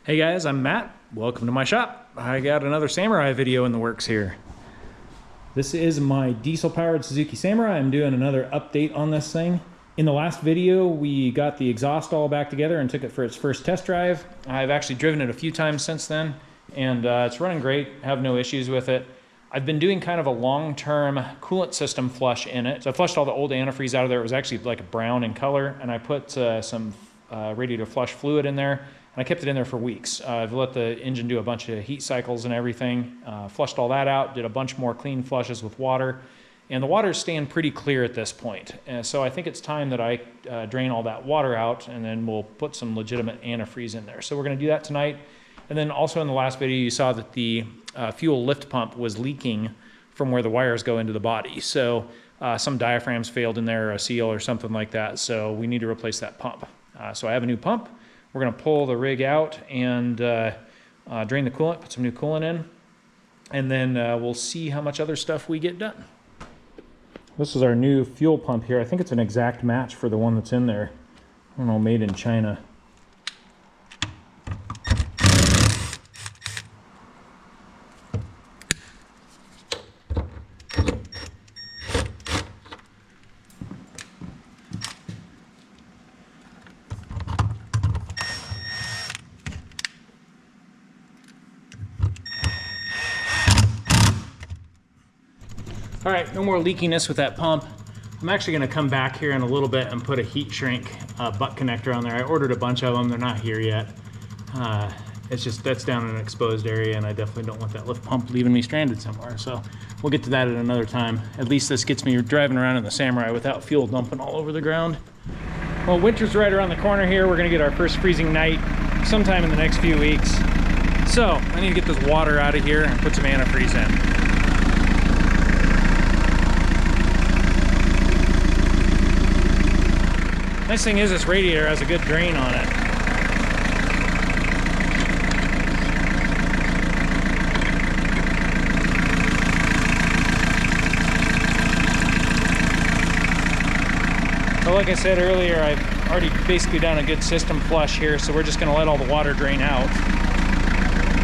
Hey guys, I'm Matt. Welcome to my shop. I got another Samurai video in the works here. This is my diesel-powered Suzuki Samurai. I'm doing another update on this thing. In the last video, we got the exhaust all back together and took it for its first test drive. I've actually driven it a few times since then, and it's running great. Have no issues with it. I've been doing kind of a long-term coolant system flush in it. So I flushed all the old antifreeze out of there. It was actually like a brown in color, and I put some ready-to-flush fluid in there. And I kept it in there for weeks. I've let the engine do a bunch of heat cycles and everything, flushed all that out, did a bunch more clean flushes with water, and the water's staying pretty clear at this point. So I think it's time that I drain all that water out, and then we'll put some legitimate antifreeze in there. So we're gonna do that tonight. And then also in the last video, you saw that the fuel lift pump was leaking from where the wires go into the body. So some diaphragms failed in there, or a seal or something like that, so we need to replace that pump. So I have a new pump. We're going to pull the rig out and drain the coolant, put some new coolant in, and then we'll see how much other stuff we get done. This is our new fuel pump here. I think it's an exact match for the one that's in there. I don't know, made in China. All right, no more leakiness with that pump. I'm actually gonna come back here in a little bit and put a heat shrink butt connector on there. I ordered a bunch of them, they're not here yet. It's just, that's down in an exposed area, and I definitely don't want that lift pump leaving me stranded somewhere. So we'll get to that at another time. At least this gets me driving around in the Samurai without fuel dumping all over the ground. Well, winter's right around the corner here. We're gonna get our first freezing night sometime in the next few weeks. So I need to get this water out of here and put some antifreeze in. Nice thing is this radiator has a good drain on it. So like I said earlier, I've already basically done a good system flush here, so we're just going to let all the water drain out.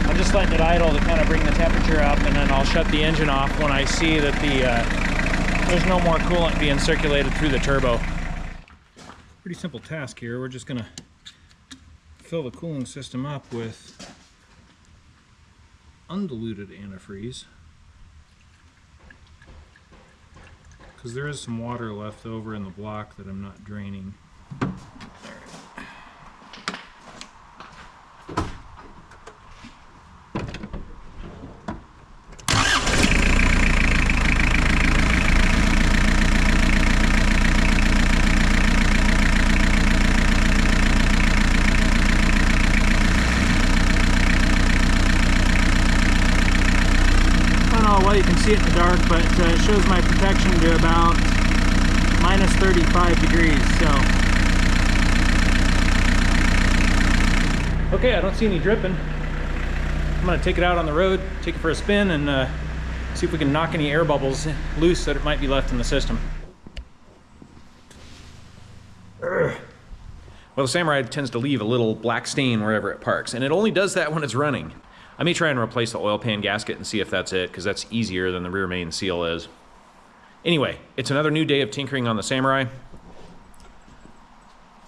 I'm just letting it idle to kind of bring the temperature up, and then I'll shut the engine off when I see that there's no more coolant being circulated through the turbo. Pretty simple task here. We're just gonna fill the cooling system up with undiluted antifreeze, because there is some water left over in the block that I'm not draining. Well, you can see it in the dark, but it shows my protection to about minus 35 degrees, so. Okay, I don't see any dripping. I'm gonna take it out on the road, take it for a spin, and see if we can knock any air bubbles loose that it might be left in the system. Well, the Samurai tends to leave a little black stain wherever it parks, and it only does that when it's running. I may try and replace the oil pan gasket and see if that's it, because that's easier than the rear main seal is. Anyway, it's another new day of tinkering on the Samurai.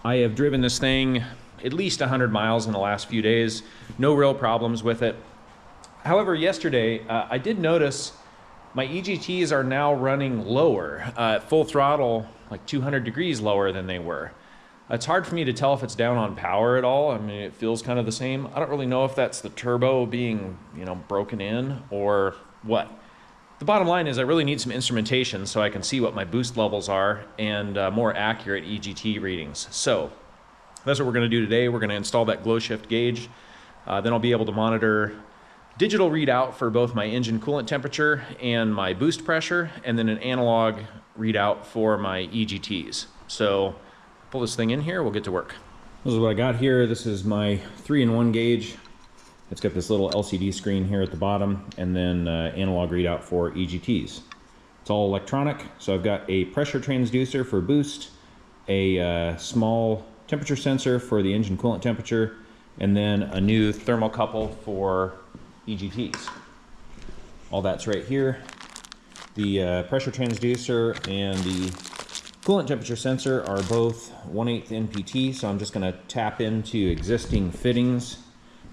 I have driven this thing at least 100 miles in the last few days. No real problems with it. However, yesterday, I did notice my EGTs are now running lower, at full throttle, like 200 degrees lower than they were. It's hard for me to tell if it's down on power at all. I mean, it feels kind of the same. I don't really know if that's the turbo being, broken in or what. The bottom line is I really need some instrumentation so I can see what my boost levels are and more accurate EGT readings. So that's what we're going to do today. We're going to install that glow shift gauge. Then I'll be able to monitor digital readout for both my engine coolant temperature and my boost pressure, and then an analog readout for my EGTs. So pull this thing in here, we'll get to work. This is what I got here. This is my 3-in-1 gauge. It's got this little LCD screen here at the bottom, and then analog readout for EGTs. It's all electronic, so I've got a pressure transducer for boost, a small temperature sensor for the engine coolant temperature, and then a new thermocouple for EGTs. All that's right here. The pressure transducer and the coolant temperature sensor are both 1/8 NPT, so I'm just going to tap into existing fittings.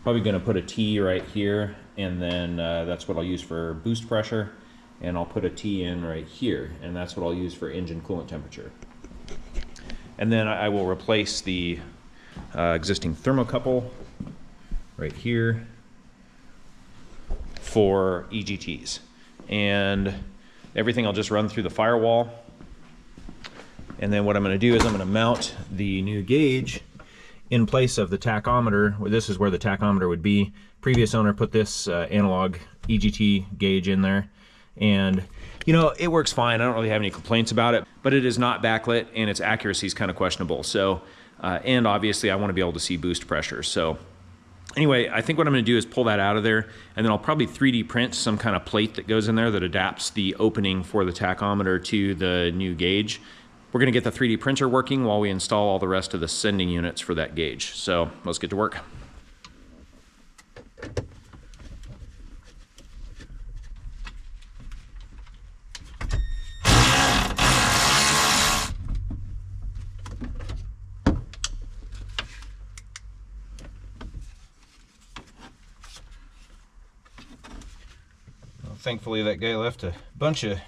Probably going to put a T right here, and then that's what I'll use for boost pressure, and I'll put a T in right here, and that's what I'll use for engine coolant temperature. And then I will replace the existing thermocouple right here for EGTs. And everything I'll just run through the firewall. And then what I'm going to do is I'm going to mount the new gauge in place of the tachometer. This is where the tachometer would be. Previous owner put this analog EGT gauge in there. And you know, it works fine. I don't really have any complaints about it, but it is not backlit and its accuracy is kind of questionable. So, and obviously I want to be able to see boost pressure. So anyway, I think what I'm going to do is pull that out of there, and then I'll probably 3D print some kind of plate that goes in there that adapts the opening for the tachometer to the new gauge. We're going to get the 3D printer working while we install all the rest of the sending units for that gauge. So let's get to work. Thankfully that guy left a bunch of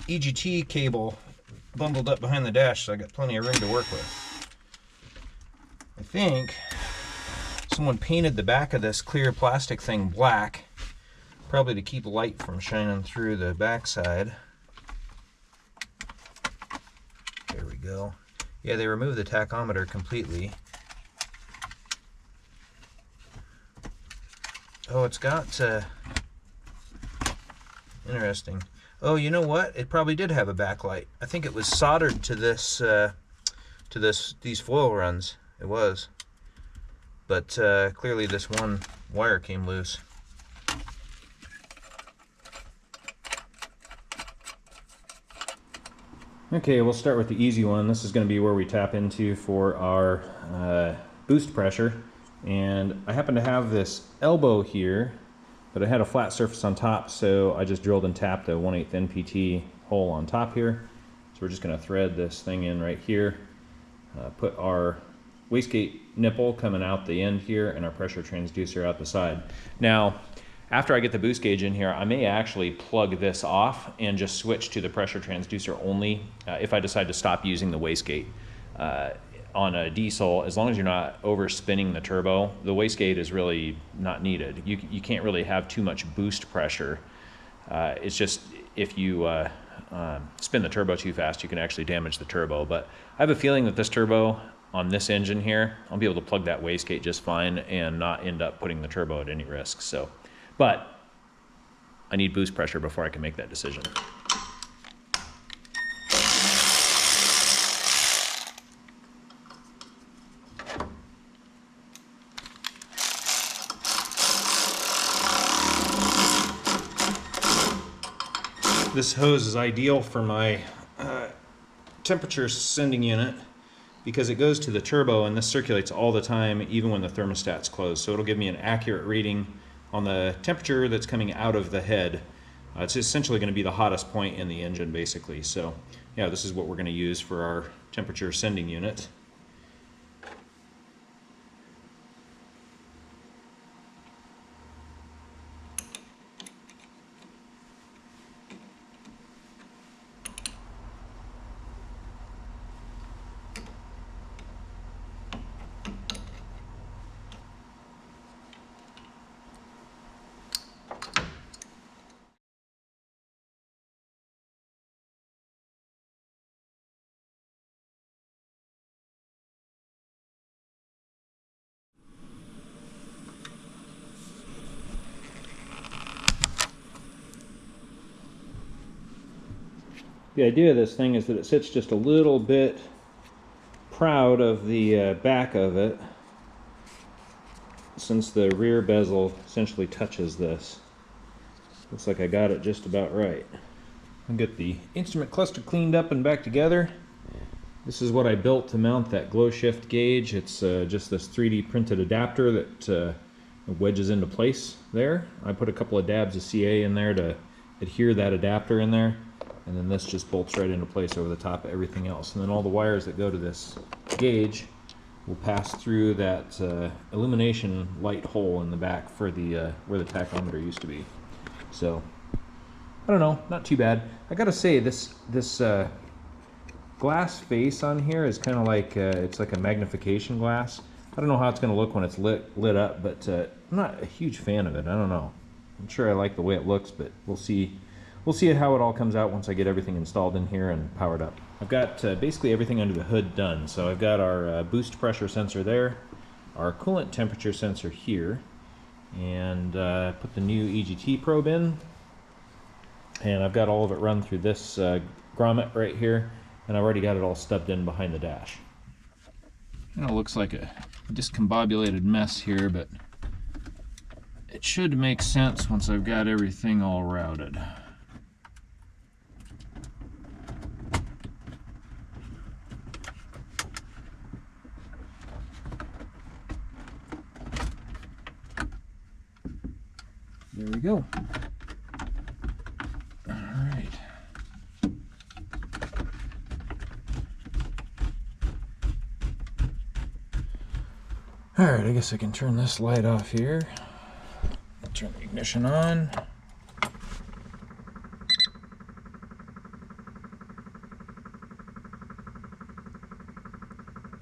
EGT cable bundled up behind the dash, so I got plenty of room to work with. I think someone painted the back of this clear plastic thing black, probably to keep light from shining through the backside. There we go. Yeah, they removed the tachometer completely. Oh, it's got interesting. Oh, you know what? It probably did have a backlight. I think it was soldered to this, these foil runs. It was, but clearly this one wire came loose. Okay, we'll start with the easy one. This is going to be where we tap into for our boost pressure, and I happen to have this elbow here, but I had a flat surface on top, so I just drilled and tapped a 1/8 NPT hole on top here. So we're just going to thread this thing in right here, put our wastegate nipple coming out the end here, and our pressure transducer out the side. Now, after I get the boost gauge in here, I may actually plug this off and just switch to the pressure transducer only if I decide to stop using the wastegate. On a diesel, as long as you're not overspinning the turbo, the wastegate is really not needed. You can't really have too much boost pressure. It's just if you spin the turbo too fast, you can actually damage the turbo. But I have a feeling that this turbo on this engine here, I'll be able to plug that wastegate just fine and not end up putting the turbo at any risk. So, but I need boost pressure before I can make that decision. This hose is ideal for my temperature sending unit because it goes to the turbo, and this circulates all the time even when the thermostat's closed. So it'll give me an accurate reading on the temperature that's coming out of the head. It's essentially going to be the hottest point in the engine basically. So yeah, this is what we're going to use for our temperature sending unit. The idea of this thing is that it sits just a little bit proud of the back of it, since the rear bezel essentially touches this. Looks like I got it just about right. I'll get the instrument cluster cleaned up and back together. This is what I built to mount that glow shift gauge. It's just this 3D printed adapter that wedges into place there. I put a couple of dabs of CA in there to adhere that adapter in there, and then this just bolts right into place over the top of everything else. And then all the wires that go to this gauge will pass through that illumination light hole in the back for the where the tachometer used to be. So I don't know, not too bad. I gotta say, this glass face on here is kind of like it's like a magnification glass. I don't know how it's going to look when it's lit up, but I'm not a huge fan of it. I don't know. I'm sure I like the way it looks, but we'll see how it all comes out once I get everything installed in here and powered up. I've got basically everything under the hood done. So I've got our boost pressure sensor there, our coolant temperature sensor here, and put the new EGT probe in, and I've got all of it run through this grommet right here. And I've already got it all stubbed in behind the dash. Kind of looks like a discombobulated mess here, but it should make sense once I've got everything all routed. There we go. Alright, I guess I can turn this light off here. Turn the ignition on.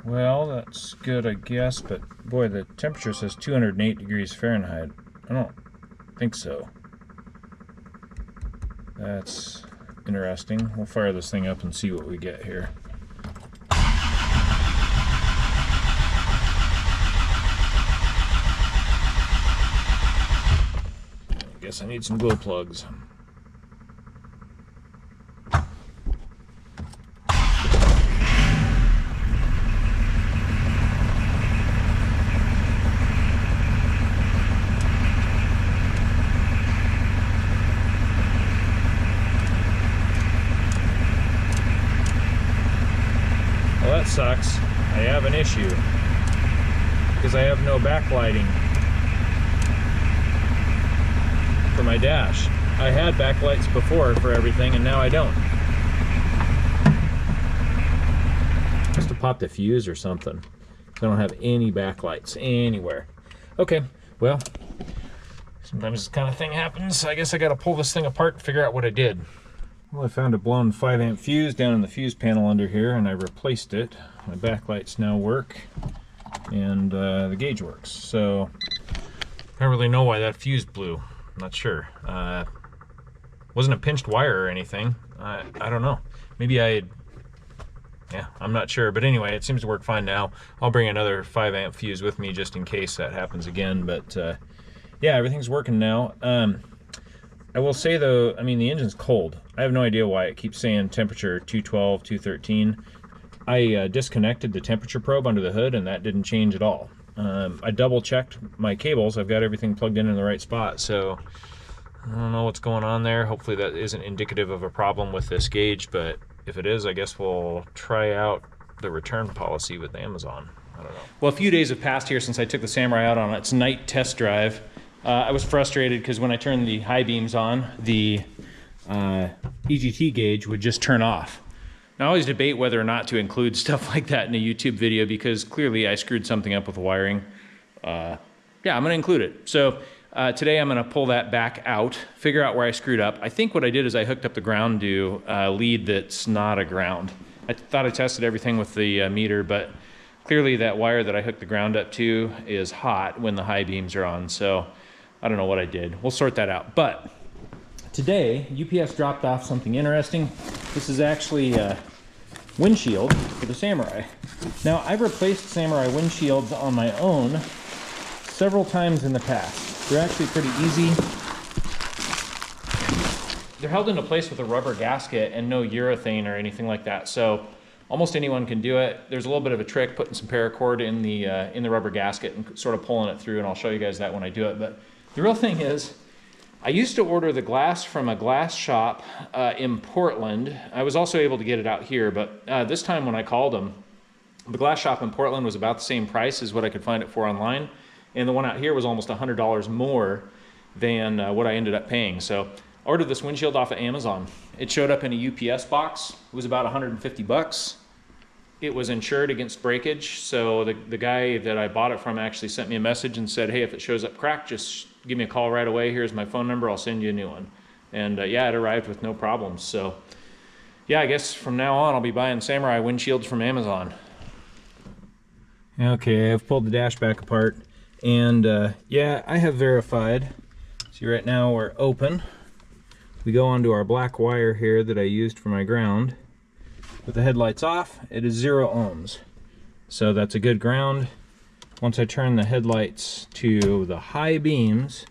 Well, that's good, I guess, but boy, the temperature says 208 degrees Fahrenheit. I don't think so. That's interesting. We'll fire this thing up and see what we get here. Guess I need some glow plugs. Well, that sucks. I have an issue because I have no backlighting for my dash. I had backlights before for everything, and now I don't. Must have popped a fuse or something. I don't have any backlights anywhere. Okay, well, sometimes this kind of thing happens. I guess I gotta pull this thing apart and figure out what I did. Well, I found a blown 5-amp fuse down in the fuse panel under here, and I replaced it. My backlights now work, and the gauge works. So I don't really know why that fuse blew. Not sure. Wasn't a pinched wire or anything. I don't know. Maybe I'm not sure. But anyway, it seems to work fine now. I'll bring another 5-amp fuse with me just in case that happens again. But yeah, everything's working now. I will say though, I mean, the engine's cold. I have no idea why it keeps saying temperature 212, 213. I disconnected the temperature probe under the hood, and that didn't change at all. I double checked my cables. I've got everything plugged in the right spot, so I don't know what's going on there. Hopefully that isn't indicative of a problem with this gauge, but if it is, I guess we'll try out the return policy with Amazon. I don't know. Well, a few days have passed here since I took the Samurai out on its night test drive. I was frustrated because when I turned the high beams on, the EGT gauge would just turn off. Now, I always debate whether or not to include stuff like that in a YouTube video because clearly I screwed something up with the wiring. Yeah, I'm going to include it. So today I'm going to pull that back out, figure out where I screwed up. I think what I did is I hooked up the ground to a lead that's not a ground. I thought I tested everything with the meter, but clearly that wire that I hooked the ground up to is hot when the high beams are on. So I don't know what I did. We'll sort that out. But today, UPS dropped off something interesting. This is actually a windshield for the Samurai. Now, I've replaced Samurai windshields on my own several times in the past. They're actually pretty easy. They're held into place with a rubber gasket and no urethane or anything like that. So almost anyone can do it. There's a little bit of a trick putting some paracord in the rubber gasket and sort of pulling it through, and I'll show you guys that when I do it. But the real thing is, I used to order the glass from a glass shop in Portland. I was also able to get it out here, but this time when I called them, the glass shop in Portland was about the same price as what I could find it for online, and the one out here was almost $100 more than what I ended up paying. So I ordered this windshield off of Amazon. It showed up in a UPS box. It was about 150 bucks. It was insured against breakage, so the guy that I bought it from actually sent me a message and said, hey, if it shows up cracked, just give me a call right away. Here's my phone number. I'll send you a new one. And yeah, it arrived with no problems. So yeah, I guess from now on, I'll be buying Samurai windshields from Amazon. Okay, I've pulled the dash back apart, and yeah, I have verified. See, right now we're open. We go onto our black wire here that I used for my ground. With the headlights off, it is 0 ohms. So that's a good ground. Once I turn the headlights to the high beams,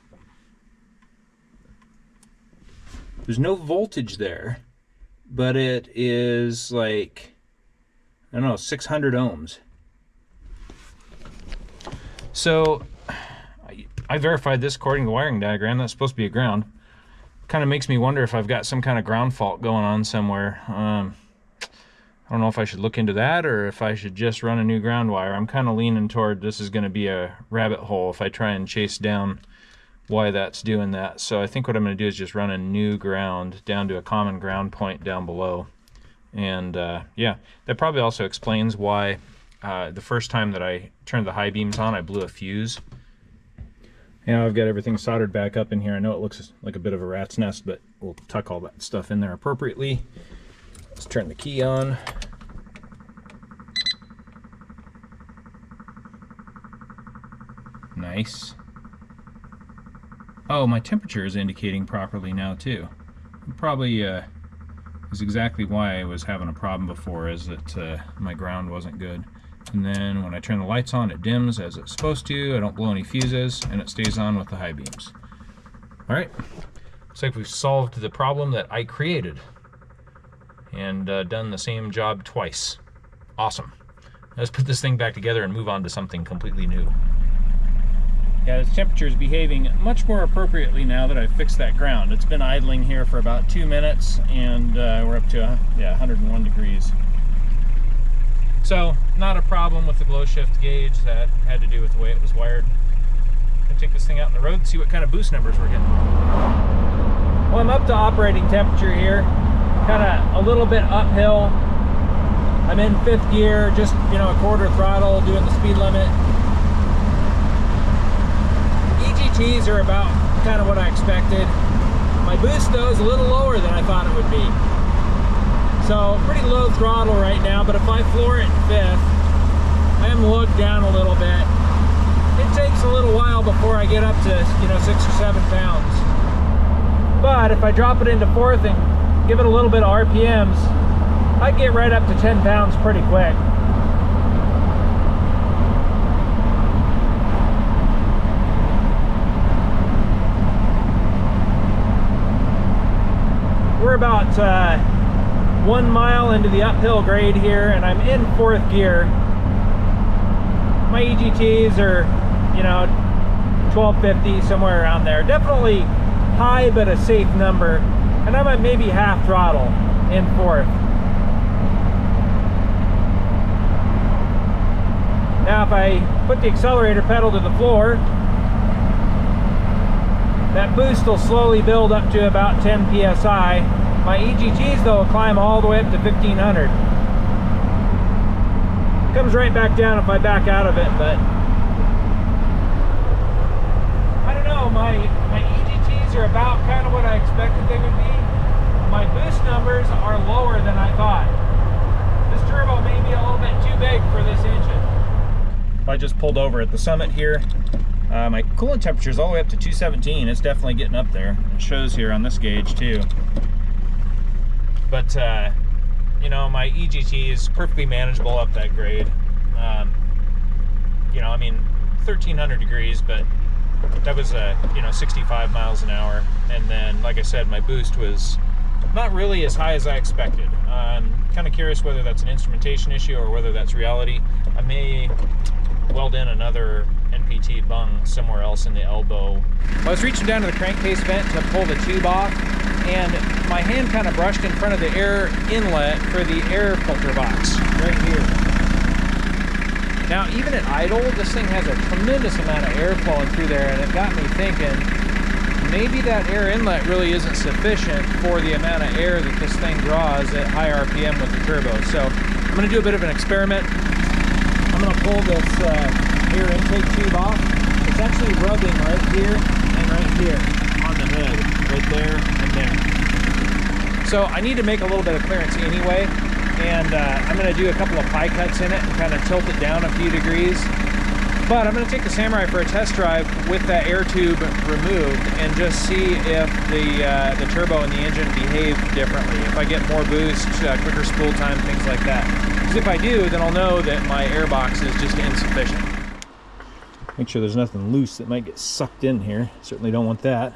there's no voltage there, but it is like, I don't know, 600 ohms. So I verified this according to the wiring diagram. That's supposed to be a ground. Kind of makes me wonder if I've got some kind of ground fault going on somewhere. I don't know if I should look into that or if I should just run a new ground wire. I'm kind of leaning toward this is going to be a rabbit hole if I try and chase down why that's doing that. So I think what I'm going to do is just run a new ground down to a common ground point down below. And yeah, that probably also explains why the first time that I turned the high beams on, I blew a fuse. Now I've got everything soldered back up in here. I know it looks like a bit of a rat's nest, but we'll tuck all that stuff in there appropriately. Let's turn the key on. Nice. Oh, my temperature is indicating properly now too. Probably is exactly why I was having a problem before, is that my ground wasn't good. And then when I turn the lights on, it dims as it's supposed to. I don't blow any fuses, and it stays on with the high beams. All right, looks like we've solved the problem that I created and done the same job twice. Awesome. Let's put this thing back together and move on to something completely new. Yeah, the temperature is behaving much more appropriately now that I've fixed that ground. It's been idling here for about 2 minutes, and we're up to 101 degrees. So, not a problem with the glow shift gauge. That had to do with the way it was wired. I'm gonna take this thing out on the road and see what kind of boost numbers we're getting. Well, I'm up to operating temperature here. Kind of a little bit uphill. I'm in 5th gear, just, you know, a quarter throttle, doing the speed limit. EGTs are about kind of what I expected. My boost though is a little lower than I thought it would be. So pretty low throttle right now, but if I floor it in 5th, I am lugged down a little bit. It takes a little while before I get up to, you know, 6 or 7 pounds. But if I drop it into 4th and give it a little bit of RPMs, I get right up to 10 pounds pretty quick. We're about 1 mile into the uphill grade here, and I'm in 4th gear. My EGTs are, you know, 1250, somewhere around there. Definitely high, but a safe number. And I'm at maybe half throttle in 4th. Now if I put the accelerator pedal to the floor, that boost will slowly build up to about 10 psi. My EGTs though will climb all the way up to 1500. Comes right back down if I back out of it, but I don't know, my EGTs are about kind of what I expected they would be. My boost numbers are lower than I thought. This turbo may be a little bit too big for this engine. I just pulled over at the summit here. My coolant temperature is all the way up to 217. It's definitely getting up there. It shows here on this gauge too. But you know, my EGT is perfectly manageable up that grade. You know, I mean, 1300 degrees, but that was you know, 65 miles an hour. And then, like I said, my boost was not really as high as I expected. I'm kind of curious whether that's an instrumentation issue or whether that's reality. I may weld in another NPT bung somewhere else in the elbow. I was reaching down to the crankcase vent to pull the tube off, and my hand kind of brushed in front of the air inlet for the air filter box right here. Now, even at idle, this thing has a tremendous amount of air flowing through there, and it got me thinking, maybe that air inlet really isn't sufficient for the amount of air that this thing draws at high RPM with the turbo. So I'm going to do a bit of an experiment. I'm going to pull this air intake tube off. It's actually rubbing right here and right here on the hood, right there and there. So I need to make a little bit of clearance anyway, and I'm going to do a couple of pie cuts in it and kind of tilt it down a few degrees. But I'm going to take the Samurai for a test drive with that air tube removed and just see if the turbo and the engine behave differently. If I get more boost, quicker spool time, things like that. Because if I do, then I'll know that my air box is just insufficient. Make sure there's nothing loose that might get sucked in here. Certainly don't want that.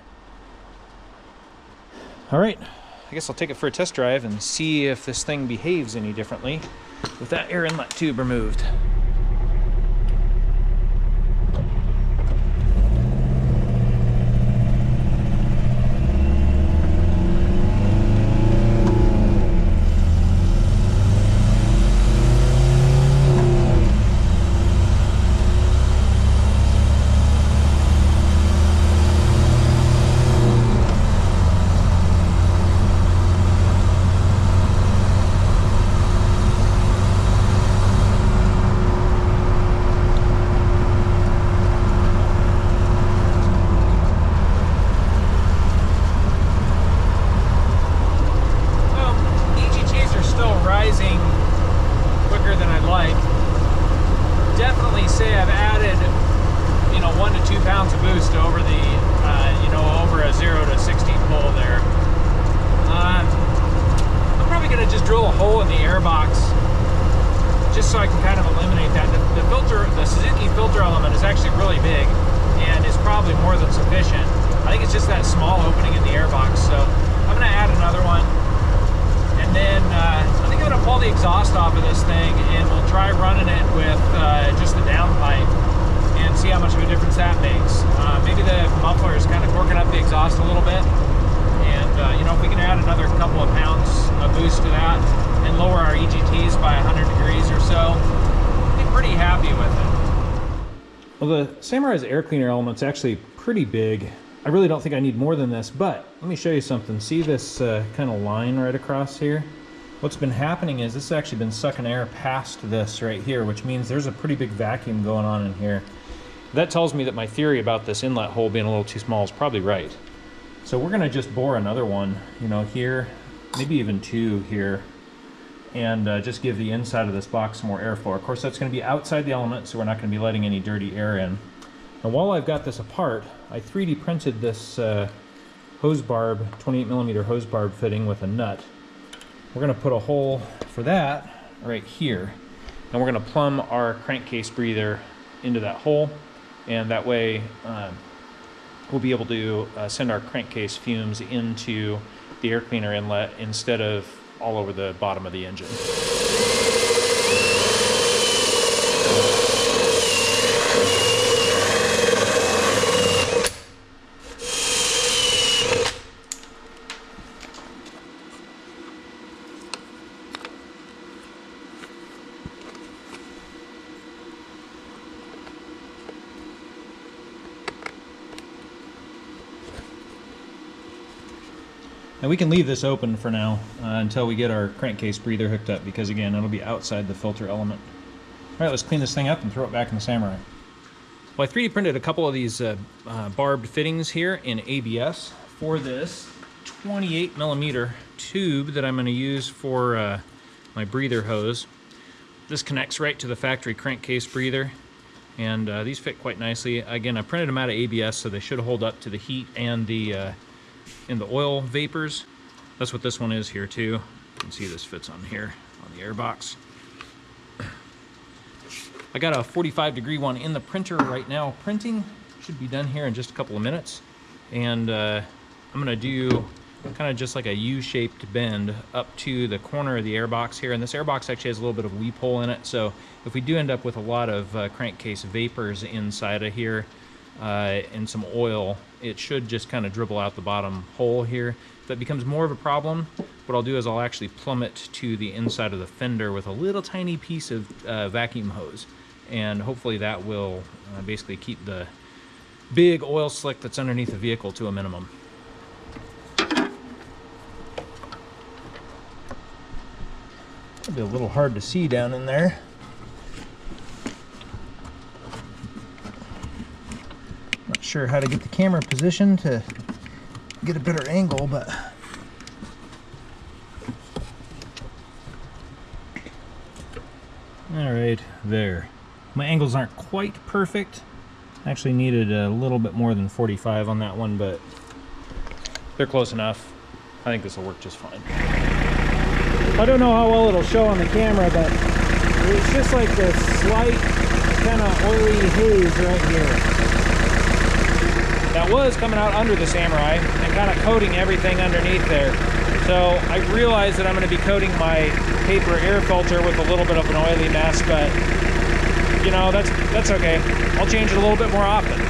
All right, I guess I'll take it for a test drive and see if this thing behaves any differently with that air inlet tube removed. Definitely say I've added, 1 to 2 pounds of boost over the, over a 0 to 60 pull there. I'm probably going to just drill a hole in the air box just so I can kind of eliminate that. The Suzuki filter element is actually really big and is probably more than sufficient. I think it's just that small opening in the air box, so I'm going to add another one. And then I think I'm going to pull the exhaust off of this thing, and we'll try running it with just the downpipe and see how much of a difference that makes. Maybe the muffler is kind of corking up the exhaust a little bit, and if we can add another couple of pounds of boost to that and lower our EGTs by 100 degrees or so, I'll be pretty happy with it. Well, the Samurai's air cleaner element's actually pretty big. I really don't think I need more than this, but let me show you something. See this kind of line right across here? What's been happening is this has actually been sucking air past this right here, which means there's a pretty big vacuum going on in here. That tells me that my theory about this inlet hole being a little too small is probably right. So we're gonna just bore another one, here, maybe even 2 here, and just give the inside of this box some more airflow. Of course, that's gonna be outside the element, so we're not gonna be letting any dirty air in. And while I've got this apart, I 3D printed this hose barb, 28mm hose barb fitting with a nut. We're going to put a hole for that right here. And we're going to plumb our crankcase breather into that hole. And that way we'll be able to send our crankcase fumes into the air cleaner inlet instead of all over the bottom of the engine. And we can leave this open for now until we get our crankcase breather hooked up, because again, it'll be outside the filter element. All right, let's clean this thing up and throw it back in the Samurai. Well, I 3D printed a couple of these barbed fittings here in ABS for this 28mm tube that I'm going to use for my breather hose. This connects right to the factory crankcase breather, and these fit quite nicely. Again, I printed them out of ABS, so they should hold up to the heat and the oil vapors. That's what this one is here too. You can see this fits on here on the air box. I got a 45-degree one in the printer right now printing. Should be done here in just a couple of minutes. And I'm gonna do kind of just like a U-shaped bend up to the corner of the airbox here. And this airbox actually has a little bit of weep hole in it. So if we do end up with a lot of crankcase vapors inside of here and some oil, it should just kind of dribble out the bottom hole here. If that becomes more of a problem, what I'll do is I'll actually plummet to the inside of the fender with a little tiny piece of vacuum hose. And hopefully that will basically keep the big oil slick that's underneath the vehicle to a minimum. It'll be a little hard to see down in there. Not sure how to get the camera positioned to get a better angle, but all right, there. My angles aren't quite perfect. Actually needed a little bit more than 45 on that one, but they're close enough. I think this will work just fine. I don't know how well it'll show on the camera, but it's just like this slight kind of oily haze right here. That was coming out under the Samurai and kind of coating everything underneath there. So I realized that I'm going to be coating my paper air filter with a little bit of an oily mess, but you know, that's okay. I'll change it a little bit more often.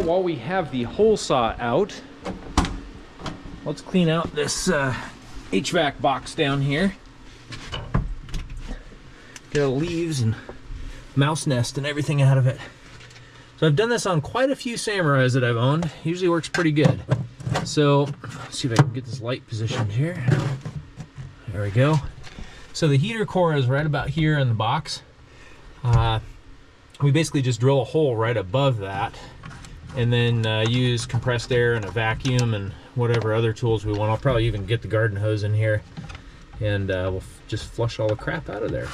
While we have the hole saw out, let's clean out this HVAC box down here. Get all the leaves and mouse nest and everything out of it. So I've done this on quite a few Samurais that I've owned. Usually works pretty good. So let's see if I can get this light positioned here. There we go. So the heater core is right about here in the box. We basically just drill a hole right above that, and then use compressed air and a vacuum and whatever other tools we want. I'll probably even get the garden hose in here, and we'll just flush all the crap out of there.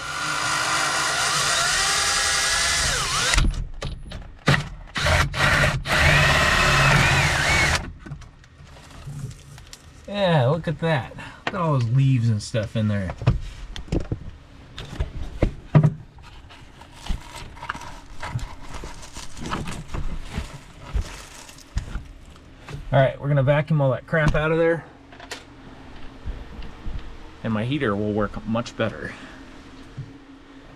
Yeah, look at that. Look at all those leaves and stuff in there. All right, we're gonna vacuum all that crap out of there, and my heater will work much better.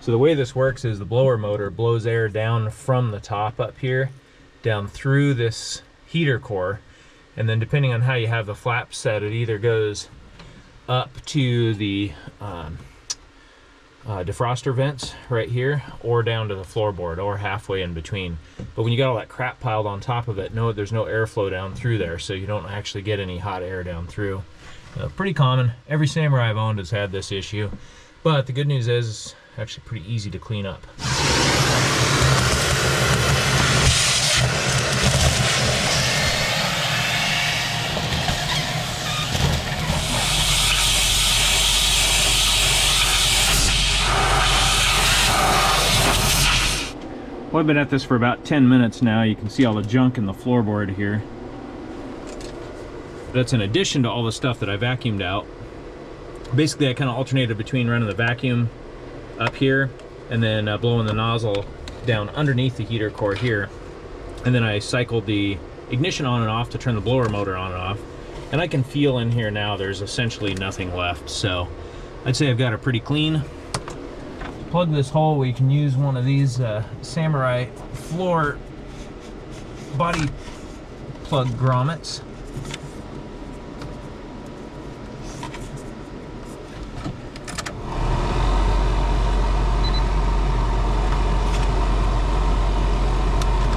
So the way this works is the blower motor blows air down from the top up here, down through this heater core, and then depending on how you have the flap set, it either goes up to the defroster vents right here, or down to the floorboard, or halfway in between. But when you got all that crap piled on top of it, there's no airflow down through there, so you don't actually get any hot air down through. Pretty common. Every Samurai I've owned has had this issue, but the good news is it's actually pretty easy to clean up. Well, I've been at this for about 10 minutes now. You can see all the junk in the floorboard here. That's in addition to all the stuff that I vacuumed out. Basically, I kind of alternated between running the vacuum up here and then blowing the nozzle down underneath the heater core here. And then I cycled the ignition on and off to turn the blower motor on and off. And I can feel in here now there's essentially nothing left. So I'd say I've got it pretty clean. Plug this hole, we can use one of these Samurai floor body plug grommets.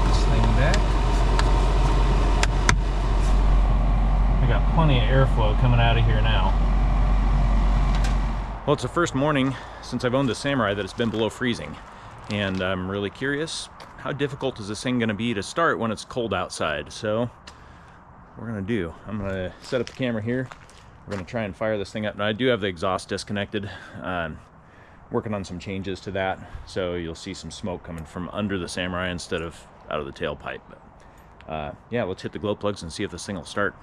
This thing back. We got plenty of airflow coming out of here now. Well, it's the first morning since I've owned the Samurai that it's been below freezing, and I'm really curious, how difficult is this thing going to be to start when it's cold outside? So what we're going to do, I'm going to set up the camera here. We're going to try and fire this thing up. Now I do have the exhaust disconnected. working on some changes to that. So you'll see some smoke coming from under the Samurai instead of out of the tailpipe. But yeah, let's hit the glow plugs and see if this thing will start.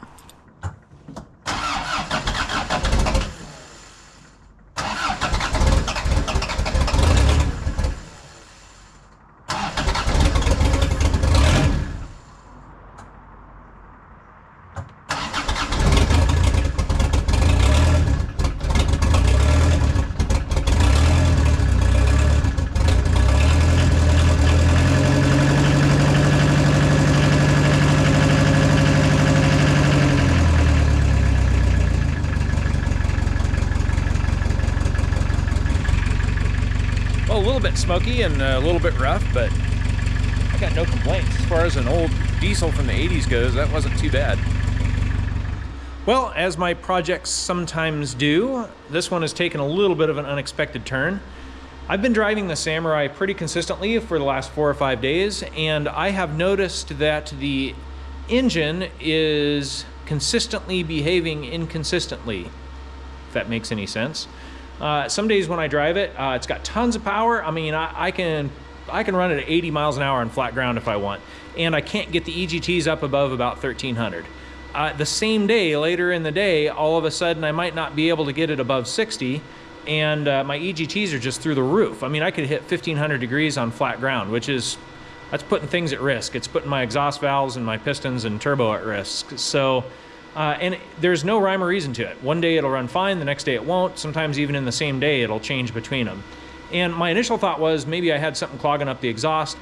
A little bit smoky and a little bit rough, but I got no complaints. As far as an old diesel from the 80s goes, that wasn't too bad. Well, as my projects sometimes do, this one has taken a little bit of an unexpected turn. I've been driving the Samurai pretty consistently for the last 4 or 5 days, and I have noticed that the engine is consistently behaving inconsistently, if that makes any sense. Some days when I drive it, it's got tons of power. I mean, I can run it at 80 miles an hour on flat ground if I want, and I can't get the EGTs up above about 1300. The same day, later in the day, all of a sudden I might not be able to get it above 60, and my EGTs are just through the roof. I mean, I could hit 1500 degrees on flat ground, that's putting things at risk. It's putting my exhaust valves and my pistons and turbo at risk. So. And there's no rhyme or reason to it. One day it'll run fine, the next day it won't. Sometimes even in the same day it'll change between them. And my initial thought was maybe I had something clogging up the exhaust.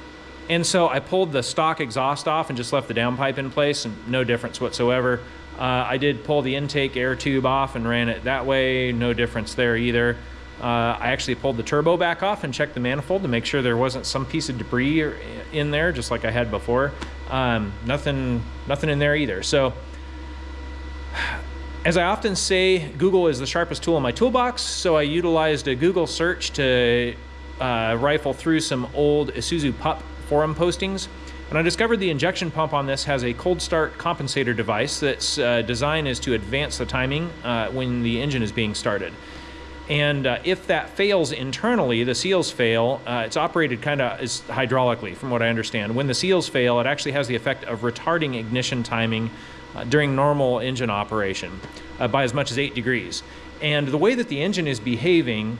And so I pulled the stock exhaust off and just left the downpipe in place, and no difference whatsoever. I did pull the intake air tube off and ran it that way, no difference there either. I actually pulled the turbo back off and checked the manifold to make sure there wasn't some piece of debris in there, just like I had before. Nothing in there either. So, as I often say, Google is the sharpest tool in my toolbox, so I utilized a Google search to rifle through some old Isuzu pup forum postings, and I discovered the injection pump on this has a cold start compensator device that's design is to advance the timing when the engine is being started. And if that fails internally, the seals fail, it's operated kind of hydraulically, from what I understand. When the seals fail, it actually has the effect of retarding ignition timing during normal engine operation by as much as 8 degrees. And the way that the engine is behaving,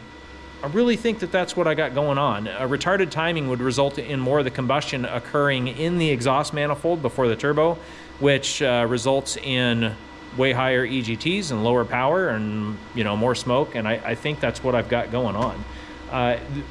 I really think that that's what I got going on. A retarded timing would result in more of the combustion occurring in the exhaust manifold before the turbo, which results in way higher EGTs and lower power and, you know, more smoke. And I think that's what I've got going on.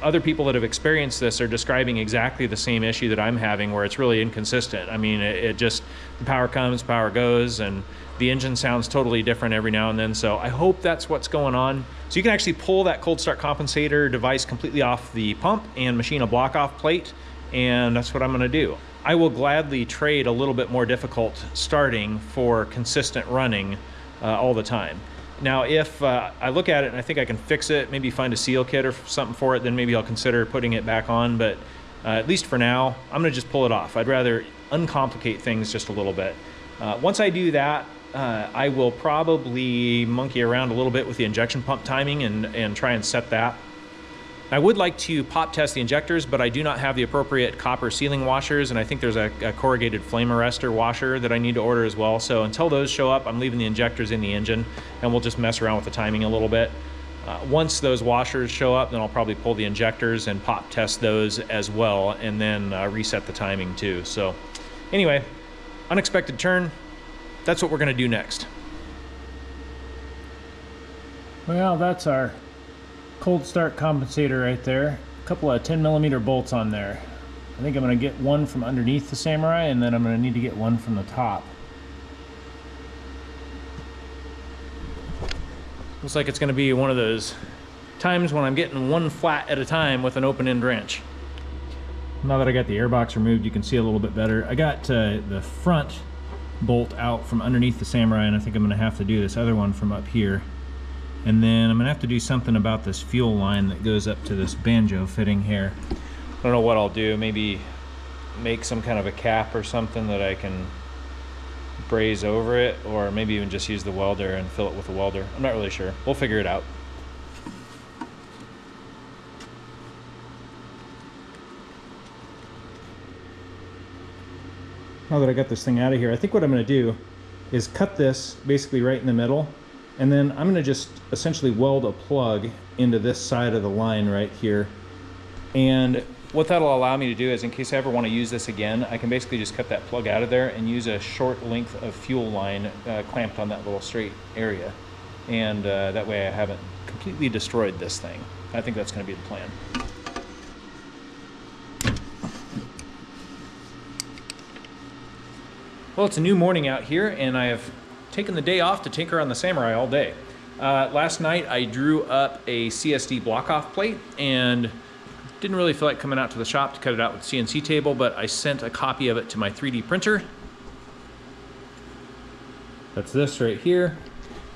Other people that have experienced this are describing exactly the same issue that I'm having, where it's really inconsistent. I mean, it just, the power comes, power goes, and the engine sounds totally different every now and then. So I hope that's what's going on. So you can actually pull that cold start compensator device completely off the pump and machine a block off plate, and that's what I'm gonna do. I will gladly trade a little bit more difficult starting for consistent running all the time. Now, if I look at it and I think I can fix it, maybe find a seal kit or something for it, then maybe I'll consider putting it back on. But at least for now, I'm gonna just pull it off. I'd rather uncomplicate things just a little bit. Once I do that, I will probably monkey around a little bit with the injection pump timing and try and set that. I would like to pop test the injectors, but I do not have the appropriate copper sealing washers, and I think there's a corrugated flame arrestor washer that I need to order as well. So until those show up, I'm leaving the injectors in the engine, and we'll just mess around with the timing a little bit. Once those washers show up, then I'll probably pull the injectors and pop test those as well, and then reset the timing too. So anyway, unexpected turn. That's what we're gonna do next. Well, that's our cold start compensator right there. A couple of 10mm bolts on there. I think I'm going to get one from underneath the Samurai, and then I'm going to need to get one from the top. Looks like it's going to be one of those times when I'm getting one flat at a time with an open end wrench. Now that I got the airbox removed, you can see a little bit better. I got the front bolt out from underneath the Samurai, and I think I'm going to have to do this other one from up here. And then I'm gonna have to do something about this fuel line that goes up to this banjo fitting here. I don't know what I'll do, maybe make some kind of a cap or something that I can braze over it, or maybe even just use the welder and fill it with a welder. I'm not really sure. We'll figure it out. now that I got this thing out of here, I think what I'm going to do is cut this basically right in the middle, and then I'm going to just essentially weld a plug into this side of the line right here. And what that'll allow me to do is, in case I ever want to use this again, I can basically just cut that plug out of there and use a short length of fuel line clamped on that little straight area. And that way I haven't completely destroyed this thing. I think that's going to be the plan. Well, it's a new morning out here, and I have taken the day off to tinker on the Samurai all day. Last night I drew up a CSD block-off plate, and didn't really feel like coming out to the shop to cut it out with the CNC table, but I sent a copy of it to my 3D printer. That's this right here.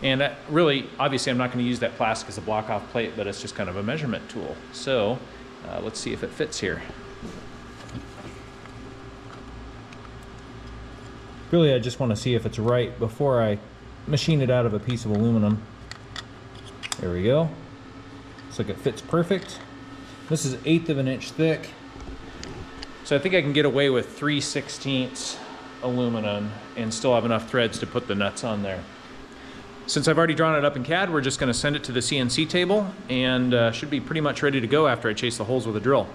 And really, obviously I'm not going to use that plastic as a block-off plate, but it's just kind of a measurement tool. So let's see if it fits here. Really, I just want to see if it's right before I machine it out of a piece of aluminum. There we go. Looks like it fits perfect. This is 1/8 of an inch thick. So I think I can get away with 3/16 aluminum and still have enough threads to put the nuts on there. Since I've already drawn it up in CAD, we're just going to send it to the CNC table, and should be pretty much ready to go after I chase the holes with a drill.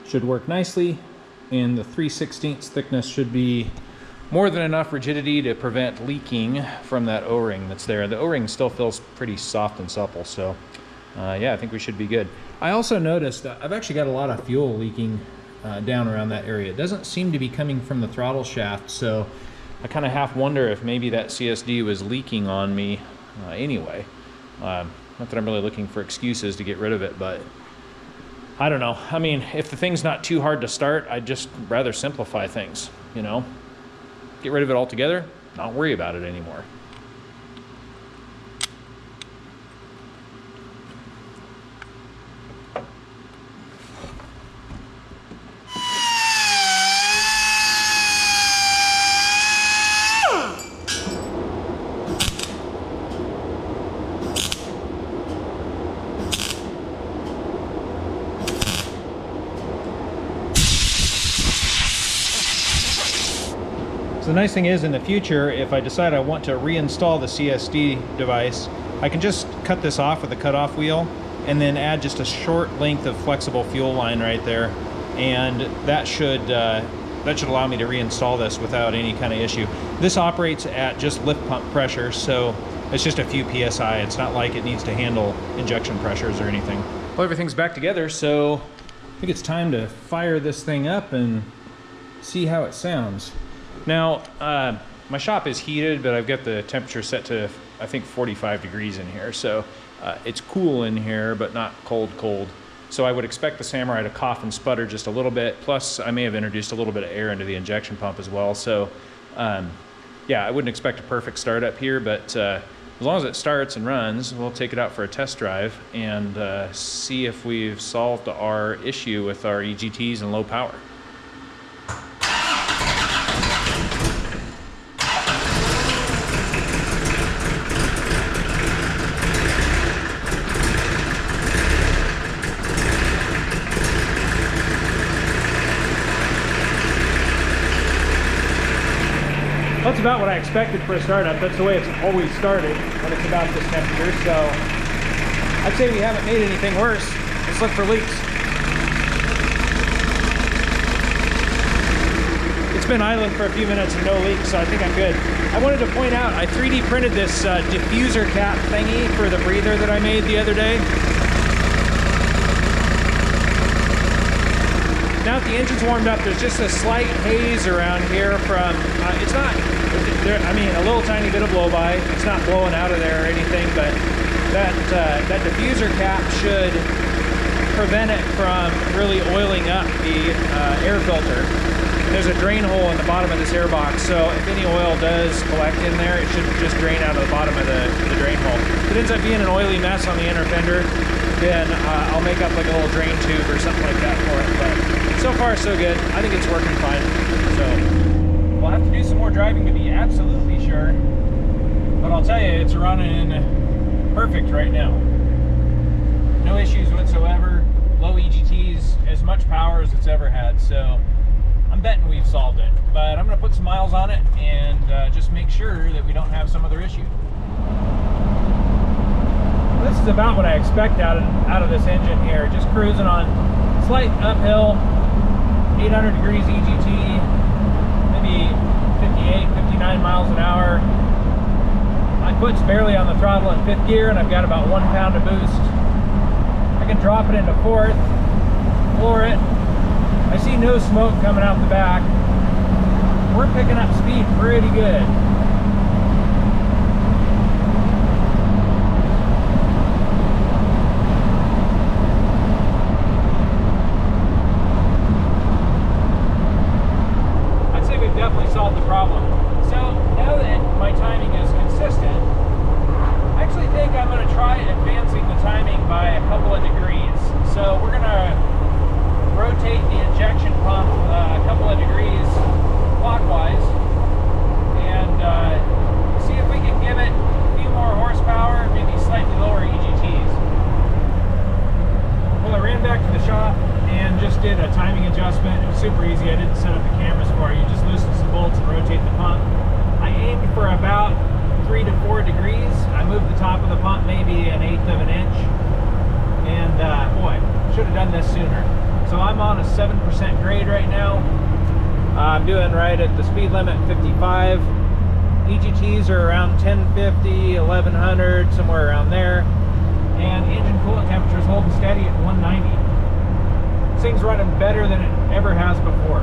Should work nicely, and the 3/16 thickness should be more than enough rigidity to prevent leaking from that O-ring that's there. The O-ring still feels pretty soft and supple, so yeah, I think we should be good. I also noticed I've actually got a lot of fuel leaking down around that area. It doesn't seem to be coming from the throttle shaft, so I kind of half wonder if maybe that CSD was leaking on me anyway. Not that I'm really looking for excuses to get rid of it, but I don't know. I mean, if the thing's not too hard to start, I'd just rather simplify things, you know? Get rid of it altogether, not worry about it anymore. So the nice thing is, in the future, if I decide I want to reinstall the CSD device, I can just cut this off with a cutoff wheel and then add just a short length of flexible fuel line right there, and that should allow me to reinstall this without any kind of issue. This operates at just lift pump pressure, so it's just a few PSI. It's not like it needs to handle injection pressures or anything. Well, everything's back together, so I think it's time to fire this thing up and see how it sounds. Now, my shop is heated, but I've got the temperature set to, I think, 45 degrees in here. So it's cool in here, but not cold, cold. So I would expect the Samurai to cough and sputter just a little bit. Plus, I may have introduced a little bit of air into the injection pump as well. So, yeah, I wouldn't expect a perfect start up here, but as long as it starts and runs, we'll take it out for a test drive and see if we've solved our issue with our EGTs and low power. That's about what I expected for a startup. That's the way it's always started when it's about this temperature. So I'd say we haven't made anything worse. Let's look for leaks. It's been idling for a few minutes and no leaks, so I think I'm good. I wanted to point out, I 3D printed this diffuser cap thingy for the breather that I made the other day. Now that the engine's warmed up, there's just a slight haze around here from, it's not, I mean, a little tiny bit of blow by. It's not blowing out of there or anything, but that diffuser cap should prevent it from really oiling up the air filter. There's a drain hole in the bottom of this air box, so if any oil does collect in there, it should just drain out of the bottom of the drain hole. If it ends up being an oily mess on the inner fender, then I'll make up like a little drain tube or something like that for it. But so far, so good. I think it's working fine. So we'll have to do some more driving to be absolutely sure. But I'll tell you, it's running perfect right now. No issues whatsoever. Low EGTs, as much power as it's ever had. So I'm betting we've solved it. But I'm going to put some miles on it and just make sure that we don't have some other issue. This is about what I expect out of this engine here. Just cruising on slight uphill, 800 degrees EGT, maybe 58, 59 miles an hour. My foot's barely on the throttle in 5th gear, and I've got about 1 pound of boost. I can drop it into 4th, floor it. I see no smoke coming out the back. We're picking up speed pretty good. Definitely solved the problem. So now that my timing is consistent, I actually think I'm going to try advancing the timing by a couple of degrees. So we're going to rotate the injection pump a couple of degrees clockwise and see if we can give it a few more horsepower, maybe slightly lower EGTs. Well, I ran back to the shop and just did a timing adjustment. It was super easy. I didn't set up the cameras for it. You just loosen some bolts and rotate the pump. I aimed for about 3 to 4 degrees. I moved the top of the pump maybe 1/8 of an inch. And boy, should have done this sooner. So I'm on a 7% grade right now. I'm doing right at the speed limit, 55. EGTs are around 1050, 1100, somewhere around there. And engine coolant temperature is holding steady at 190. This thing's running better than it ever has before.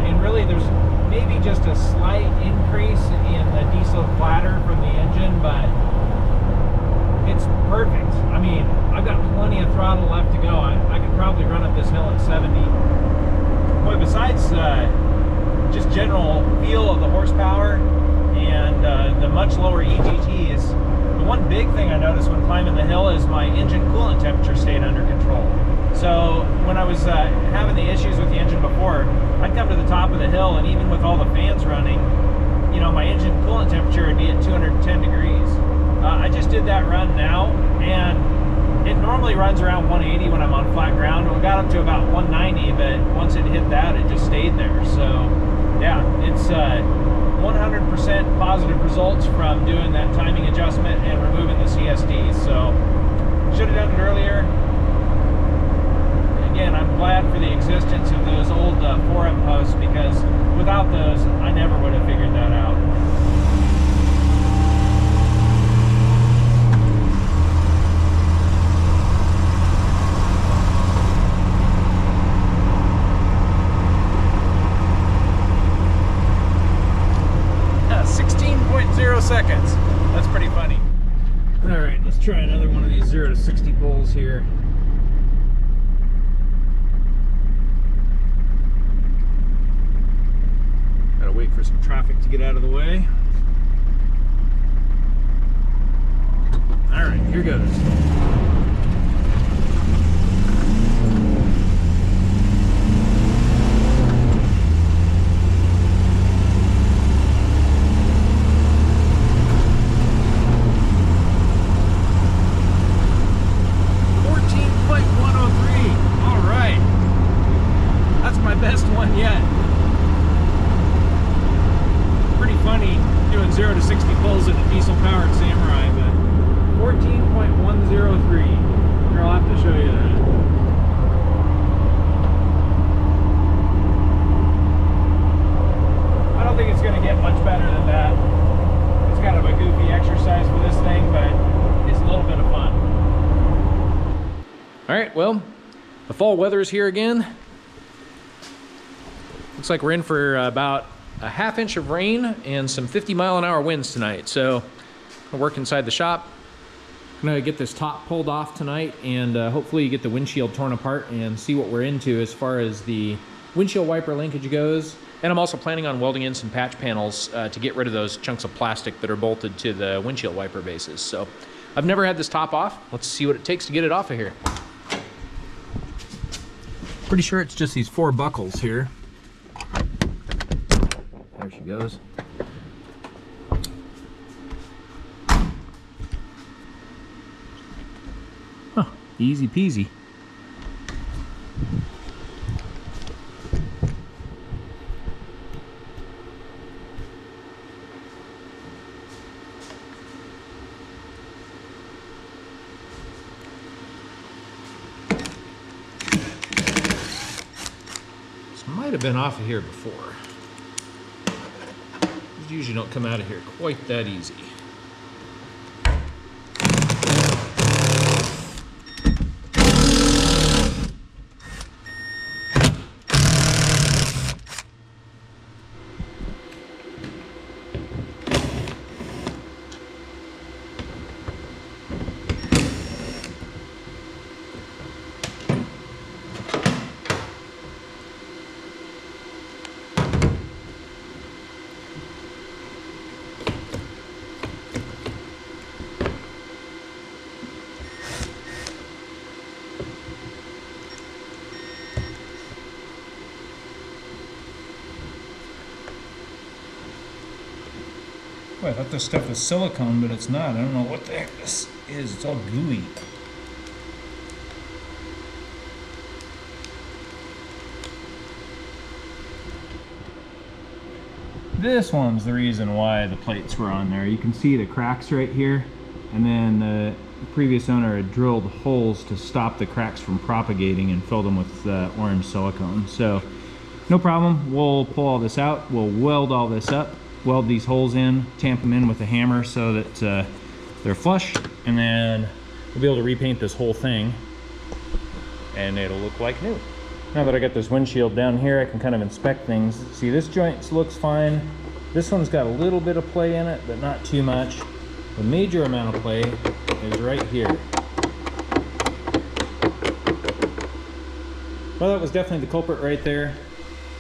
And really there's maybe just a slight increase in the diesel clatter from the engine, but it's perfect. I mean, I've got plenty of throttle left to go. I could probably run up this hill at 70. Boy, besides just general feel of the horsepower and the much lower EGTs, the one big thing I noticed when climbing the hill is my engine coolant temperature stayed under control. So when I was having the issues with the engine before, I'd come to the top of the hill, and even with all the fans running, you know, my engine coolant temperature would be at 210 degrees. I just did that run now, and it normally runs around 180 when I'm on flat ground. It got up to about 190, but once it hit that, it just stayed there. So yeah, it's 100% positive results from doing that timing adjustment and removing the CSDs. So should have done it earlier. Again, I'm glad for the existence of those old forum posts, because without those, I never would have figured that out. Yeah, 16.0 seconds. That's pretty funny. All right, let's try another one of these 0 to 60 pulls here. Wait for some traffic to get out of the way. All right, here goes. Best one yet. Pretty funny doing 0 to 60 pulls in a diesel powered Samurai, but 14.103. Here, I'll have to show you that. I don't think it's going to get much better than that. It's kind of a goofy exercise for this thing, but it's a little bit of fun. All right, well, the fall weather is here again. Looks like we're in for about a ½ inch of rain and some 50-mile-an-hour winds tonight. So I'll work inside the shop, gonna get this top pulled off tonight, and hopefully get the windshield torn apart and see what we're into as far as the windshield wiper linkage goes. And I'm also planning on welding in some patch panels to get rid of those chunks of plastic that are bolted to the windshield wiper bases. So I've never had this top off. Let's see what it takes to get it off of here. Pretty sure it's just these 4 buckles here. There she goes. Huh, easy peasy. Might have been off of here before. These usually don't come out of here quite that easy. Boy, I thought this stuff was silicone, but it's not. I don't know what the heck this is. It's all gooey. This one's the reason why the plates were on there. You can see the cracks right here, and then the previous owner had drilled holes to stop the cracks from propagating and filled them with orange silicone. So no problem, we'll pull all this out, we'll weld all this up, weld these holes in, tamp them in with a hammer so that they're flush, and then we'll be able to repaint this whole thing and it'll look like new. Now that I got this windshield down here, I can kind of inspect things. See, this joint looks fine. This one's got a little bit of play in it, but not too much. The major amount of play is right here. Well, that was definitely the culprit right there.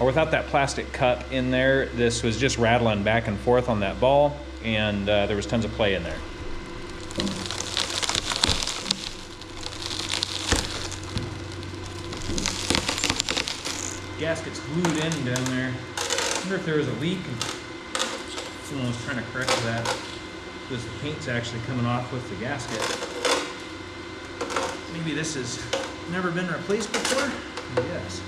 Or without that plastic cup in there, this was just rattling back and forth on that ball, and there was tons of play in there. Gasket's glued in down there. I wonder if there was a leak and someone was trying to correct that. Because the paint's actually coming off with the gasket. Maybe this has never been replaced before? Yes.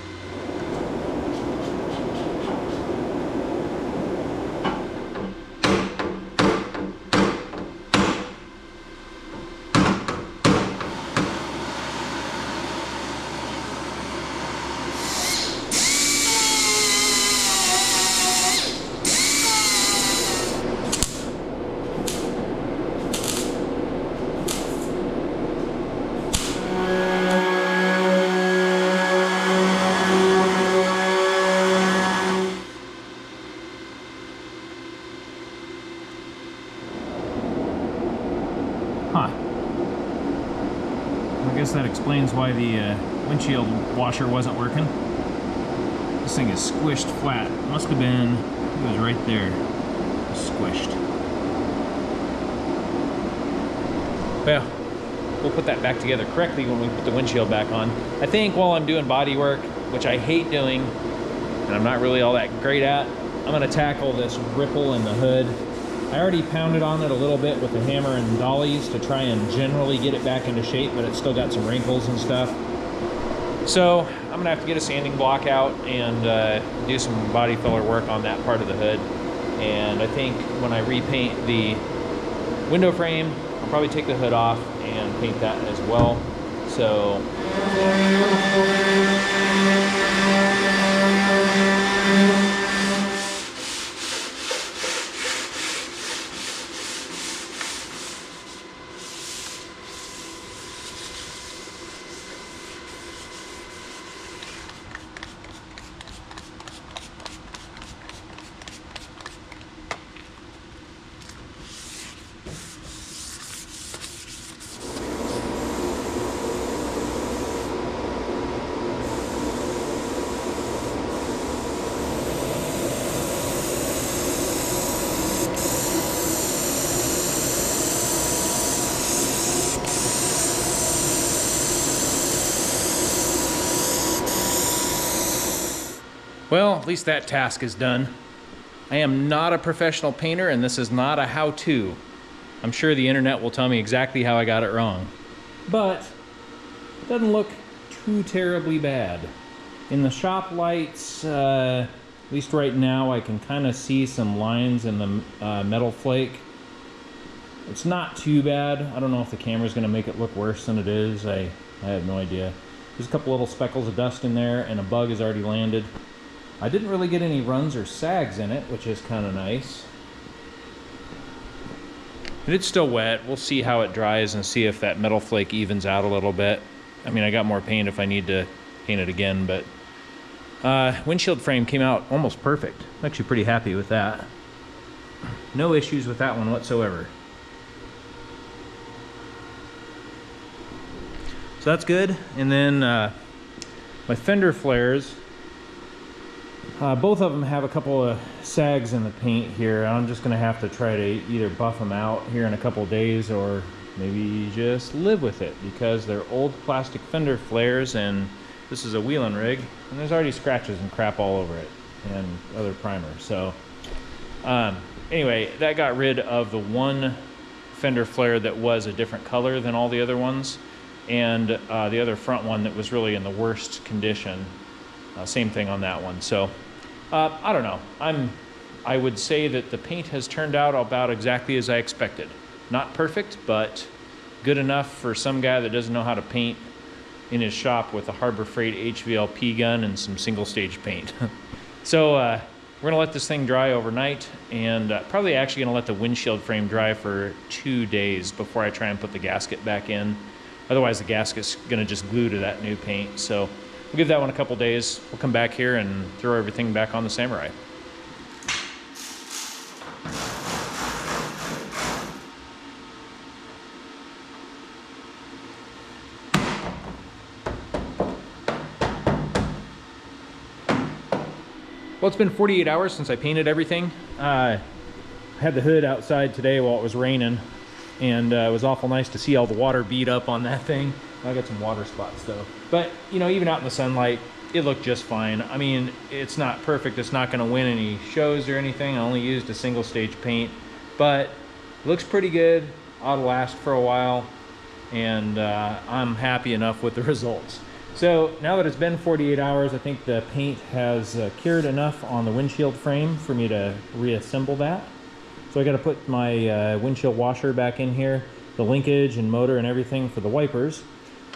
Huh. I guess that explains why the windshield washer wasn't working. This thing is squished flat. Must have been, it was right there, squished. Well, we'll put that back together correctly when we put the windshield back on. I think while I'm doing body work, which I hate doing, and I'm not really all that great at, I'm gonna tackle this ripple in the hood. I already pounded on it a little bit with the hammer and dollies to try and generally get it back into shape, but it's still got some wrinkles and stuff. So I'm gonna have to get a sanding block out and do some body filler work on that part of the hood. And I think when I repaint the window frame, I'll probably take the hood off and paint that as well. So Well, at least that task is done. I am not a professional painter, and this is not a how-to. I'm sure the internet will tell me exactly how I got it wrong. But it doesn't look too terribly bad. In the shop lights, at least right now, I can kind of see some lines in the metal flake. It's not too bad. I don't know if the camera's going to make it look worse than it is. I have no idea. There's a couple little speckles of dust in there, and a bug has already landed. I didn't really get any runs or sags in it, which is kind of nice. And it's still wet. We'll see how it dries and see if that metal flake evens out a little bit. I mean, I got more paint if I need to paint it again, but windshield frame came out almost perfect. I'm actually pretty happy with that. No issues with that one whatsoever. So that's good. And then my fender flares, both of them have a couple of sags in the paint here. I'm just gonna have to try to either buff them out here in a couple of days or maybe just live with it, because they're old plastic fender flares and this is a wheel and rig, and there's already scratches and crap all over it and other primer. So anyway, that got rid of the one fender flare that was a different color than all the other ones, and the other front one that was really in the worst condition. Same thing on that one. So I don't know. I would say that the paint has turned out about exactly as I expected. Not perfect, but good enough for some guy that doesn't know how to paint in his shop with a Harbor Freight HVLP gun and some single stage paint. So we're gonna let this thing dry overnight, and probably actually gonna let the windshield frame dry for 2 days before I try and put the gasket back in. Otherwise the gasket's gonna just glue to that new paint. So we'll give that one a couple days. We'll come back here and throw everything back on the Samurai. Well, it's been 48 hours since I painted everything. I had the hood outside today while it was raining, and it was awful nice to see all the water beat up on that thing. I got some water spots though. But, you know, even out in the sunlight, it looked just fine. I mean, it's not perfect. It's not gonna win any shows or anything. I only used a single stage paint, but it looks pretty good. Ought to last for a while, and I'm happy enough with the results. So now that it's been 48 hours, I think the paint has cured enough on the windshield frame for me to reassemble that. So I got to put my windshield washer back in here, the linkage and motor and everything for the wipers,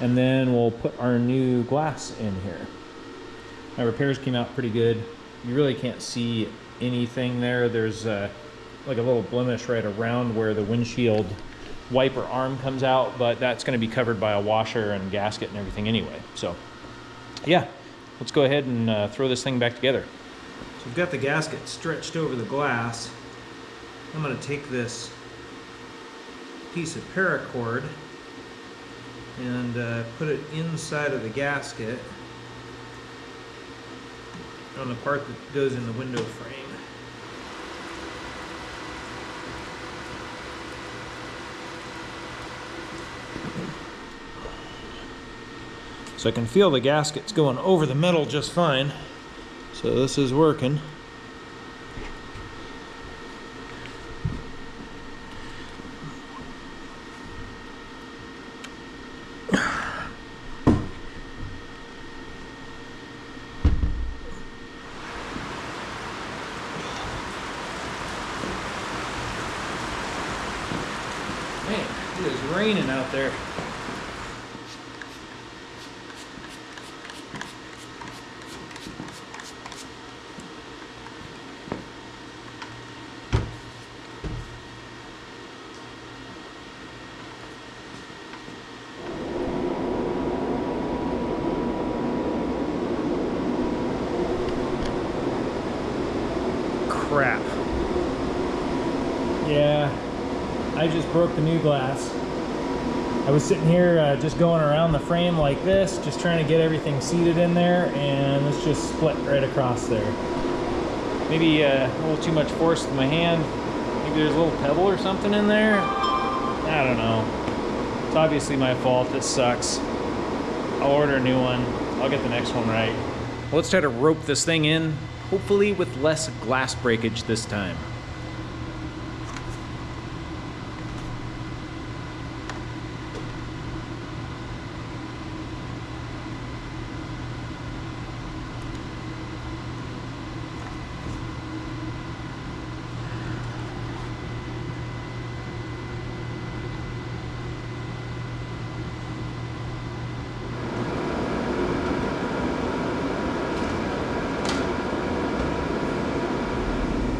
and then we'll put our new glass in here. My repairs came out pretty good. You really can't see anything there. There's like a little blemish right around where the windshield wiper arm comes out, but that's going to be covered by a washer and gasket and everything anyway. So yeah, let's go ahead and throw this thing back together. So we've got the gasket stretched over the glass. I'm going to take this piece of paracord and put it inside of the gasket on the part that goes in the window frame. So I can feel the gaskets going over the metal just fine. So this is working. Man, it is raining out there. Crap. Yeah, I just broke the new glass. I was sitting here just going around the frame like this, just trying to get everything seated in there, and it's just split right across there. Maybe a little too much force with my hand. Maybe there's a little pebble or something in there. I don't know. It's obviously my fault. It sucks. I'll order a new one. I'll get the next one right. Let's try to rope this thing in, hopefully with less glass breakage this time.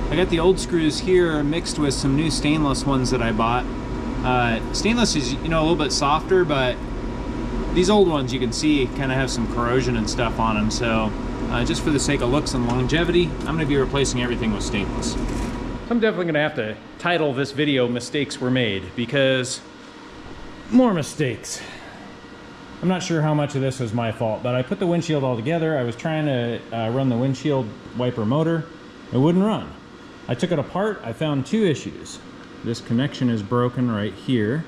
I got the old screws here mixed with some new stainless ones that I bought. Stainless is, you know, a little bit softer, but these old ones you can see kind of have some corrosion and stuff on them. So just for the sake of looks and longevity, I'm gonna be replacing everything with stainless. I'm definitely gonna have to title this video "Mistakes Were Made," because more mistakes. I'm not sure how much of this was my fault, but I put the windshield all together. I was trying to run the windshield wiper motor. It wouldn't run. I took it apart. I found two issues. This connection is broken right here.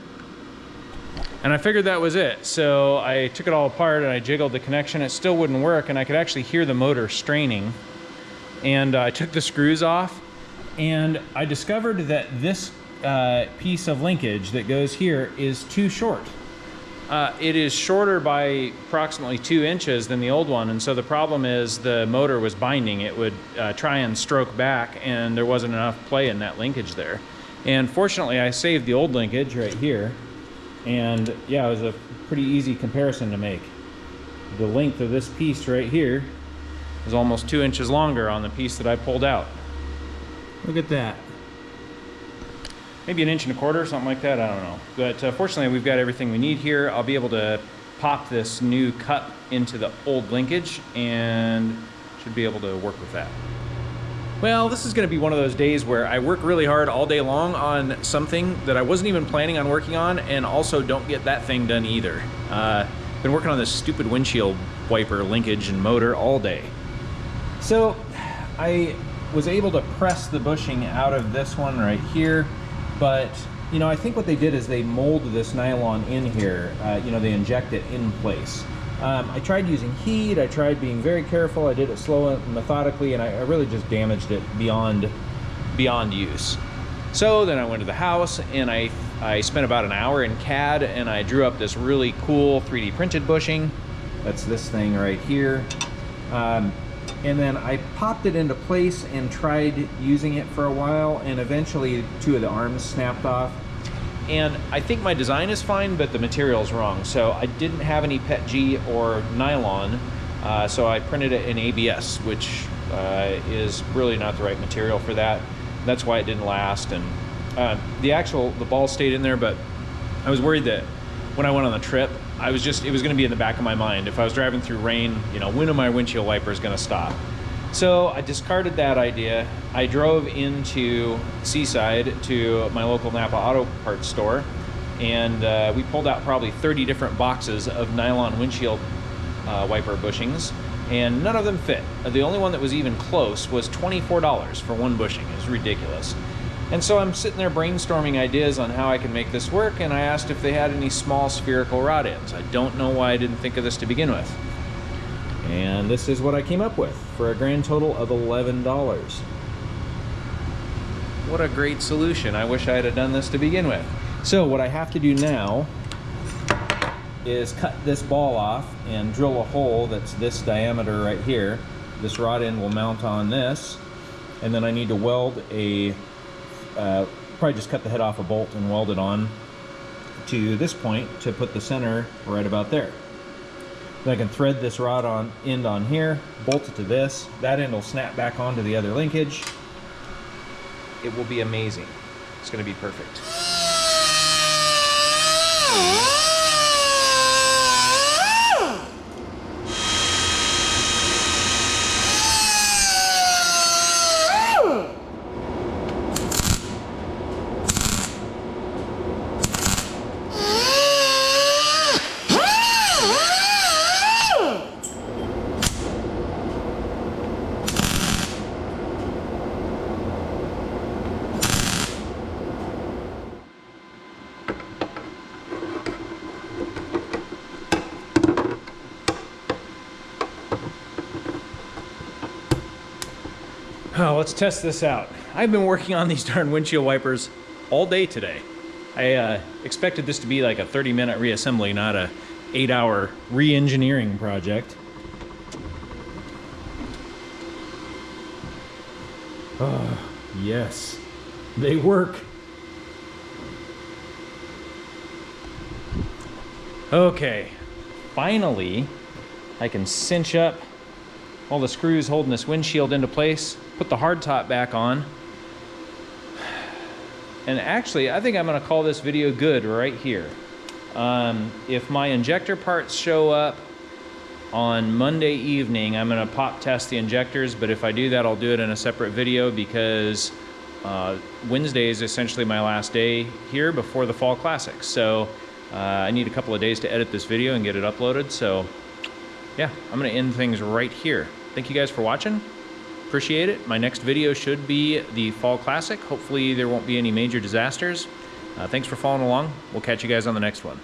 And I figured that was it. So I took it all apart and I jiggled the connection. It still wouldn't work, and I could actually hear the motor straining. And I took the screws off, and I discovered that this piece of linkage that goes here is too short. It is shorter by approximately 2 inches than the old one, and so the problem is the motor was binding. It would try and stroke back, and there wasn't enough play in that linkage there. And fortunately, I saved the old linkage right here, and yeah, it was a pretty easy comparison to make. The length of this piece right here is almost 2 inches longer on the piece that I pulled out. Look at that. Maybe 1.25 inches, something like that, I don't know. But fortunately, we've got everything we need here. I'll be able to pop this new cut into the old linkage and should be able to work with that. Well, this is gonna be one of those days where I work really hard all day long on something that I wasn't even planning on working on, and also don't get that thing done either. Been working on this stupid windshield wiper linkage and motor all day. So I was able to press the bushing out of this one right here. But, you know, I think what they did is they molded this nylon in here. You know, they inject it in place. I tried using heat. I tried being very careful. I did it slow and methodically, and I really just damaged it beyond use. So then I went to the house, and I spent about an hour in CAD, and I drew up this really cool 3D printed bushing. That's this thing right here. And then I popped it into place and tried using it for a while, and eventually 2 of the arms snapped off. And I think my design is fine, but the material's wrong. So I didn't have any PETG or nylon, so I printed it in ABS, which is really not the right material for that. That's why it didn't last. And the ball stayed in there, but I was worried that when I went on the trip, it was gonna be in the back of my mind. If I was driving through rain, you know, when are my windshield wipers gonna stop? So I discarded that idea. I drove into Seaside to my local Napa Auto Parts store, and we pulled out probably 30 different boxes of nylon windshield wiper bushings, and none of them fit. The only one that was even close was $24 for one bushing. It was ridiculous. And so I'm sitting there brainstorming ideas on how I can make this work, and I asked if they had any small spherical rod ends. I don't know why I didn't think of this to begin with. And this is what I came up with for a grand total of $11. What a great solution. I wish I had done this to begin with. So what I have to do now is cut this ball off and drill a hole that's this diameter right here. This rod end will mount on this, and then I need to weld probably just cut the head off a bolt and weld it on to this point to put the center right about there. Then I can thread this rod end on here, bolt it to this. That end will snap back onto the other linkage. It will be amazing. It's going to be perfect. Oh, let's test this out. I've been working on these darn windshield wipers all day today. I expected this to be like a 30-minute reassembly, not a 8-hour re-engineering project. Oh, yes, they work. Okay, finally, I can cinch up all the screws holding this windshield into place, put the hardtop back on. And actually, I think I'm gonna call this video good right here. If my injector parts show up on Monday evening, I'm gonna pop test the injectors, but if I do that, I'll do it in a separate video because Wednesday is essentially my last day here before the Fall Classics. So I need a couple of days to edit this video and get it uploaded. So yeah, I'm gonna end things right here. Thank you guys for watching. Appreciate it. My next video should be the Fall Classic. Hopefully there won't be any major disasters. Thanks for following along. We'll catch you guys on the next one.